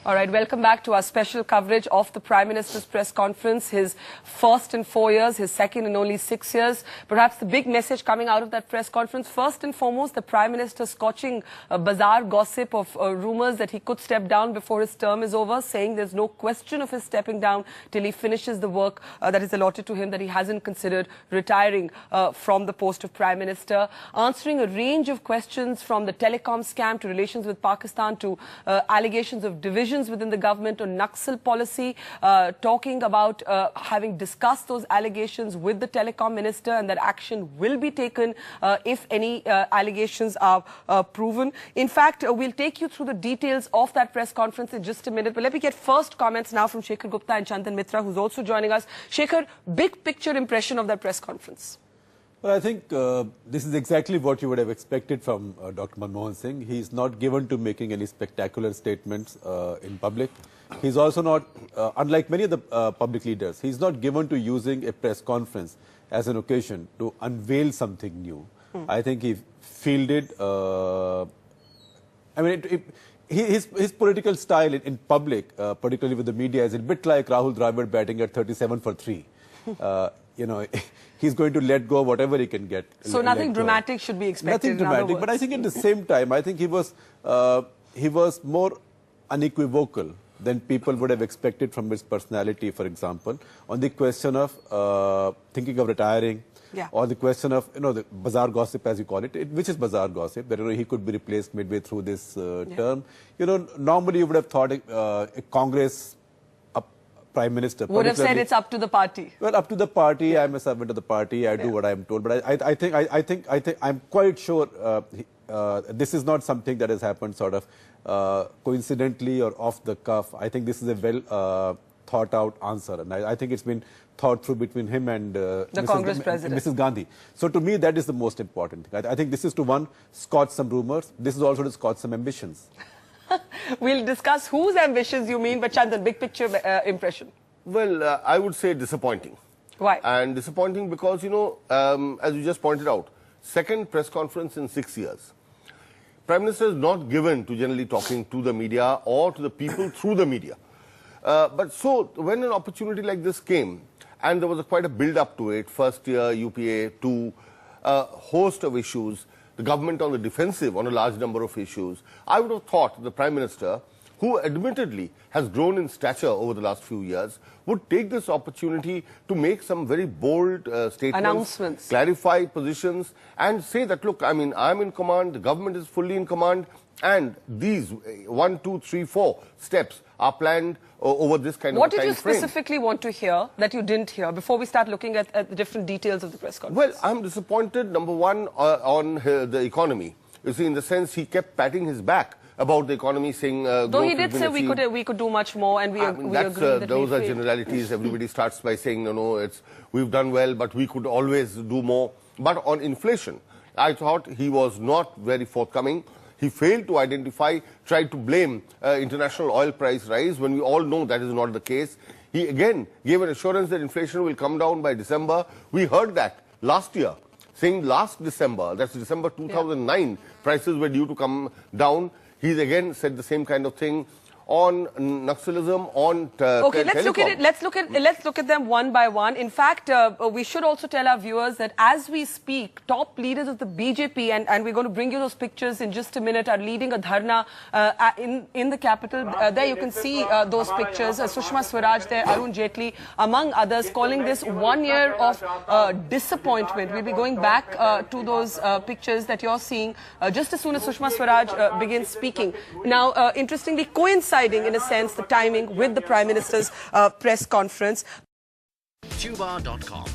All right, welcome back to our special coverage of the Prime Minister's press conference, his first in 4 years, his second in only 6 years. Perhaps the big message coming out of that press conference, first and foremost, the Prime Minister scorching bizarre gossip of rumours that he could step down before his term is over, saying there's no question of his stepping down till he finishes the work that is allotted to him, that he hasn't considered retiring from the post of Prime Minister, answering a range of questions from the telecom scam to relations with Pakistan to allegations of division within the government on Naxal policy, talking about having discussed those allegations with the telecom minister and that action will be taken if any allegations are proven. In fact, we'll take you through the details of that press conference in just a minute. But let me get first comments now from Shekhar Gupta and Chandan Mitra, who's also joining us. Shekhar, big picture impression of that press conference. Well, I think this is exactly what you would have expected from Dr. Manmohan Singh. He is not given to making any spectacular statements in public. He's also not, unlike many of the public leaders, he's not given to using a press conference as an occasion to unveil something new. I think he fielded, his political style in public, particularly with the media, is a bit like Rahul Dravid batting at 37 for 3. You know, he's going to let go whatever he can get. So nothing dramatic should be expected. Nothing dramatic, but I think at the same time, I think he was more unequivocal than people would have expected from his personality, for example, on the question of thinking of retiring, or the question of, the bazaar gossip, as you call it, which is bazaar gossip, that he could be replaced midway through this term. Normally you would have thought a Congress Prime Minister would have said it's up to the party. Well, up to the party. I'm a servant of the party. I do what I'm told. But I think I'm quite sure this is not something that has happened sort of coincidentally or off the cuff. I think this is a well thought out answer, and I think it's been thought through between him and the Congress President, Mrs. Gandhi. So to me, that is the most important thing. I think this is to one, squash some rumors. This is also to squash some ambitions. We'll discuss whose ambitions you mean, but Chandan, big picture impression. Well, I would say disappointing. Why? And disappointing because, as you just pointed out, second press conference in 6 years. Prime Minister is not given to generally talking to the media or to the people through the media. But so when an opportunity like this came, and there was quite a build-up to it, first year UPA, to a host of issues, the government on the defensive on a large number of issues, I would have thought the Prime Minister, who admittedly has grown in stature over the last few years, would take this opportunity to make some very bold statements, announcements, clarify positions, and say that, look, I'm in command, the government is fully in command, and these 1, 2, 3, 4 steps are planned over this kind of time frame. What did you specifically want to hear that you didn't hear before we start looking at the different details of the press conference? Well, I'm disappointed, number one, on the economy. You see, in the sense he kept patting his back about the economy, saying... Though he did say we could do much more, and we agree that those are generalities. Everybody starts by saying, no, we've done well, but we could always do more. But on inflation, I thought he was not very forthcoming. He failed to identify, tried to blame international oil price rise when we all know that is not the case. He again gave an assurance that inflation will come down by December. We heard that last year, saying last December, that's December 2009, prices were due to come down. He's again said the same kind of thing on Naxalism, on okay, let's look at it. Let's look at them one by one. In fact, we should also tell our viewers that as we speak, top leaders of the BJP, and we're going to bring you those pictures in just a minute, are leading a dharna in the capital. There you can see those pictures. Sushma Swaraj there, Arun Jaitley, among others, calling this 1 year of disappointment. We'll be going back to those pictures that you're seeing just as soon as Sushma Swaraj begins speaking. Now, interestingly, coinciding in a sense the timing with the Prime Minister's press conference. Tuba.com